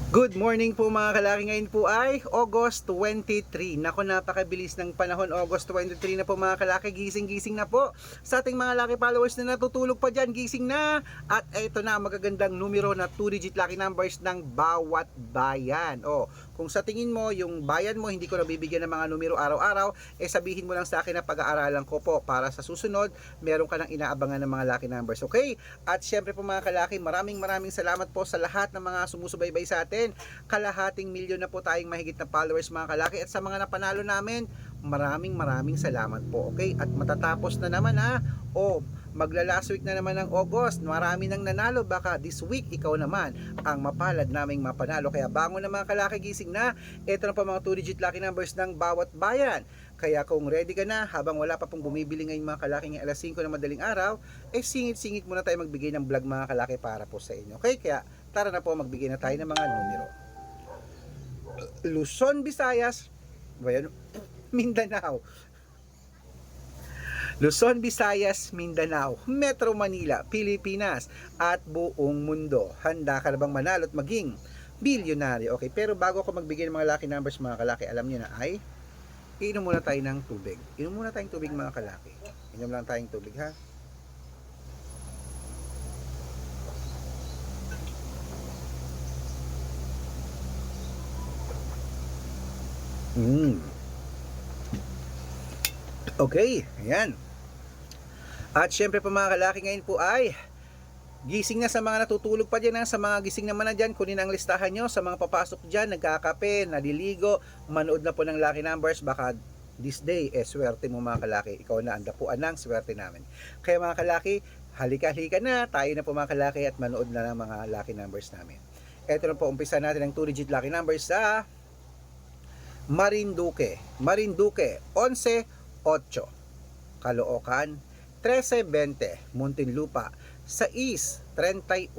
Good morning po mga kalaki. Ngayon po ay August 23. Nako, napakabilis ng panahon. August 23 na po mga kalaki. Gising-gising na po sa ating mga lucky followers na natutulog pa dyan. Gising na. At ito na magagandang numero na 2-digit lucky numbers ng bawat bayan. Kung sa tingin mo yung bayan mo hindi ko nabibigyan ng mga numero araw-araw, sabihin mo lang sa akin na pag-aaralan ko po para sa susunod meron ka nang inaabangan ng mga lucky numbers. Okay? At syempre po mga kalaki, maraming salamat po sa lahat ng mga sumusubaybay sa atin. Kalahating milyon na po tayong mahigit na followers mga kalaki, at sa mga napanalo namin, maraming salamat po. Okay? At matatapos na naman magla-last week na naman ng August, marami nang nanalo, baka this week ikaw naman ang mapalad naming mapanalo. Kaya bangon na mga kalaki, gising na. Ito na po mga 2-digit lucky numbers ng bawat bayan. Kaya kung ready ka na, habang wala pa pong bumibili ngayon mga kalaki ng alas 5 na madaling araw, singit-singit muna tayo magbigay ng vlog mga kalaki para po sa inyo. Okay? Kaya tara na po, magbigay na tayo ng mga numero. Luzon, Visayas, Mindanao. Luzon, Visayas, Mindanao, Metro Manila, Pilipinas, at buong mundo. Handa ka na bang manalo at maging bilyonaryo? Okay, pero bago ako magbigay ng mga lucky numbers mga kalaki, alam niyo na inom muna tayo ng tubig. Inom muna tayong tubig mga kalaki. Inom lang tayong tubig ha. Okay, ayan. At syempre po mga kalaki, ngayon po ay gising na sa mga natutulog pa dyan, sa mga gising naman na dyan, kunin ang listahan nyo. Sa mga papasok dyan, nagkakape, naliligo, manood na po ng lucky numbers. Baka this day, swerte mo mga kalaki. Ikaw na ang dapuan ng swerte namin. Kaya mga kalaki, halika na, tayo na po mga kalaki at manood na ng mga lucky numbers namin. Ito na po, umpisa natin ang 2-digit lucky numbers sa Marinduque, 11-8, Caloocan, 13-20, Muntinlupa, 6-31,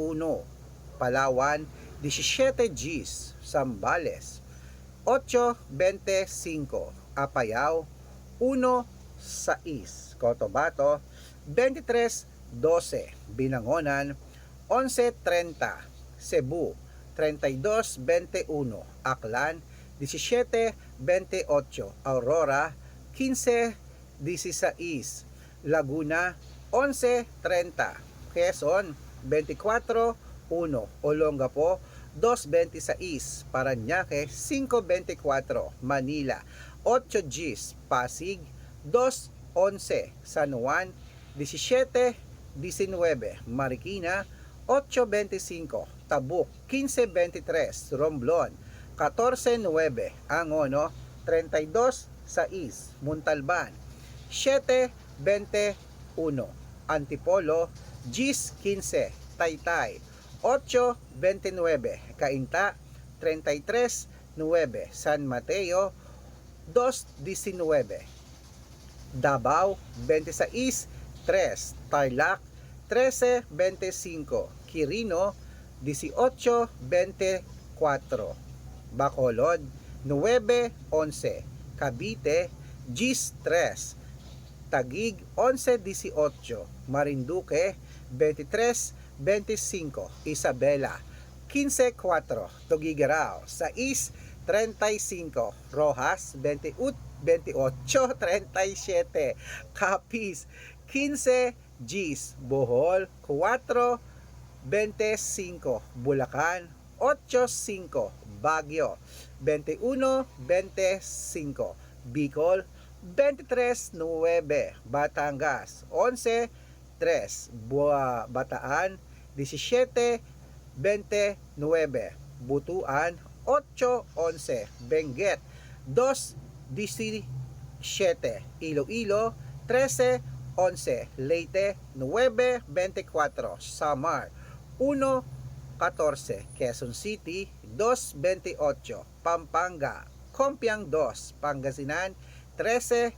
Palawan, 17 Gs, Zambales, 8-25, Apayao, 1-6, Cotabato, 23-12, Binangonan, 11-30, Cebu, 32-21, Aklan, 17-28, Aurora, 15-16, Laguna, 11-30, Quezon, 24-1, Olongapo, 2-26, Parañaque, 5-24, Manila, 8 Gs, Pasig, 2-11, San Juan, 17-19, Marikina, 8-25, Tabuk, 15-23, Romblon, 14-9, Angono, 32-6, Montalban, 7-21, Antipolo, 10-15, Taytay, 8-29, Cainta, 33-9, San Mateo, 2-19, Davao, 26-3, Tarlac, 13-25, Quirino, 18-24, Bacolod, 9-11, Cavite, 10-3, Taguig, 11-18, Marinduque, 23-25, Isabela, 15-4, Tuguegarao, 6-35, Rojas, 28-37, Capiz, 15 Gs, Bohol, 4-25, Bulacan, 8-5, Baguio, 21-25, Bicol, 23-9, Batangas, 11-3, Bataan, 17-29, Butuan, 8-11, Benguet, 2-17, Iloilo, 13-11, Leyte, 9-24, Samar, 1-14, Quezon City, 2-28, Pampanga, Compiang 2, Pangasinan, 13-5,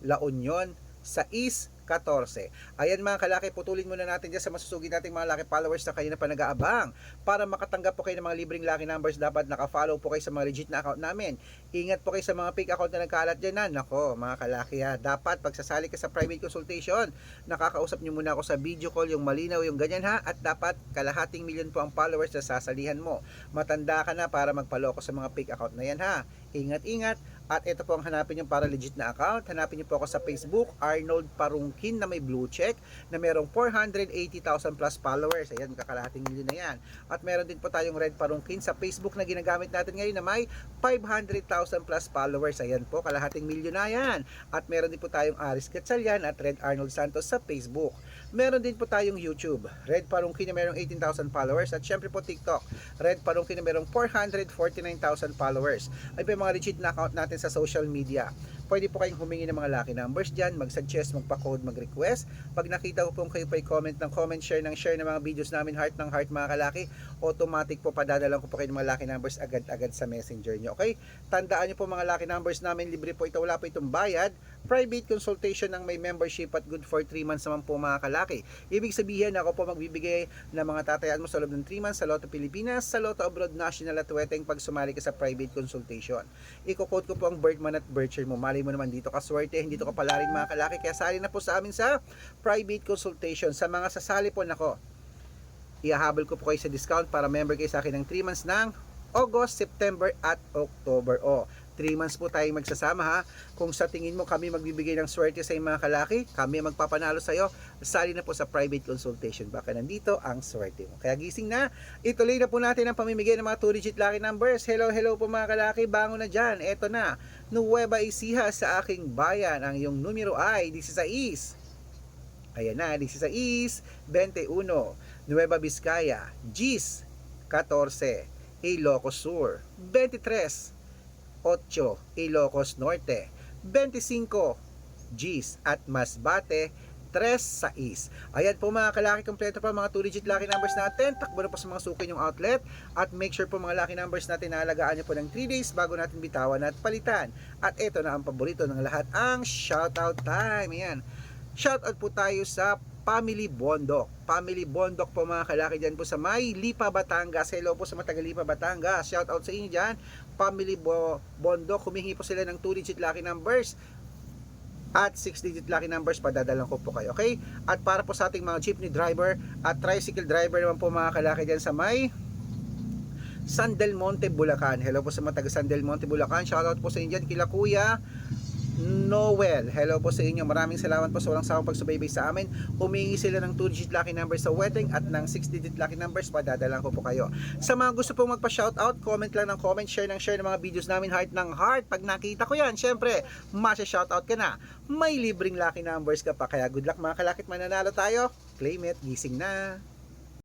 La Union, 6-5, 14. Ayan mga kalaki, putulin muna natin dyan sa masusugi nating mga lucky followers na kanina pa nag-aabang. Para makatanggap po kayo ng mga libreng lucky numbers, dapat naka-follow po kayo sa mga legit na account namin. Ingat po kayo sa mga fake account na nagkalat dyan na. Nako mga kalaki ha, dapat pagsasali ka sa private consultation, nakakausap nyo muna ako sa video call, yung malinaw yung ganyan ha. At dapat kalahating milyon po ang followers na sasalihan mo. Matanda ka na para magpaloko sa mga fake account na yan ha. Ingat-ingat. At ito po ang hanapin nyo para legit na account. Hanapin nyo po ako sa Facebook, Arnold Parungkin na may blue check na merong 480,000 plus followers. Ayan, kakalahating milyon na yan. At meron din po tayong Red Parungkin sa Facebook na ginagamit natin ngayon na may 500,000 plus followers. Ayan po, kalahating milyon na yan. At meron din po tayong Aris Gatchalian at Red Arnold Santos sa Facebook. Meron din po tayong YouTube, Red Parungkin na merong 18,000 followers. At syempre po TikTok, Red Parungkin na merong 449,000 followers. Ay po yung mga legit na account natin sa social media. Pwede po kayong humingi ng mga lucky numbers dyan, mag-suggest, magpa-code, mag-request. Pag nakita ko po kayo pa comment ng comment, share ng mga videos namin, heart ng heart mga kalaki, automatic po padadalan ko po kayo ng mga lucky numbers agad-agad sa messenger nyo. Okay? Tandaan nyo po mga lucky numbers namin, libre po ito, wala po itong bayad. Private consultation ng may membership at good for 3 months naman po mga kalaki. Ibig sabihin, ako po magbibigay ng mga tatayaan mo sa loob ng 3 months sa Lotto Pilipinas, sa Lotto Abroad National at Weteng pag sumali ka sa private consultation. Iko-quote ko po ang birth month at birth year mo. Mali mo naman dito ka swerte, hindi to kapalarin mga kalaki. Kaya sali na po sa amin sa private consultation. Sa mga sasali po nako, ihahabol ko po kayo sa discount para member kayo sa akin ng 3 months ng August, September at October. 3 months po tayong magsasama ha. Kung sa tingin mo kami magbibigay ng swerte sa mga kalaki, kami magpapanalo sa iyo, sali na po sa private consultation. Baka nandito ang swerte mo. Kaya gising na, ituloy na po natin ang pamimigay ng mga 2-digit lucky numbers. Hello po mga kalaki, bango na dyan. Eto na, Nueva Ecija sa aking bayan. Ang iyong numero ay 16. Ayan na, 16, 21. Nueva Vizcaya, Gis, 14. Ilocos Sur, 23. 8, Ilocos Norte, 25, Gis at Masbate, 3-6. Ayan po mga kalaki, kompleto pa mga 2-digit lucky numbers natin. Takbo na po sa mga suki yung outlet. At make sure po mga lucky numbers natin na alagaan nyo po ng 3 days bago natin bitawan at palitan. At ito na ang paborito ng lahat, ang shoutout time. Ayan. Shoutout po tayo sa Family Bondok. Family Bondok po mga kalaki dyan po sa May Lipa, Batangas. Hello po sa mga taga Lipa, Batangas. Shout out sa inyo dyan. Family Bondok. Humingi po sila ng 2-digit lucky numbers at 6-digit lucky numbers. Padadalan ko po kayo. Okay? At para po sa ating mga jeepney driver at tricycle driver naman po mga kalaki dyan sa May San Del Monte, Bulacan. Hello po sa mga taga San Del Monte, Bulacan. Shout out po sa inyo dyan kila Kuya Noel. Hello po sa inyo. Maraming salamat po sa walang sawang pagsubaybay sa amin. Humingi sila ng 2-digit lucky numbers sa wedding at ng 6-digit lucky numbers. Padadalan ko po kayo. Sa mga gusto pong magpa-shoutout, comment lang ng comment, share ng mga videos namin, heart ng heart. Pag nakita ko yan, syempre, masya-shoutout ka na. May libreng lucky numbers ka pa. Kaya good luck mga kalakit, mananalo tayo. Claim it. Gising na.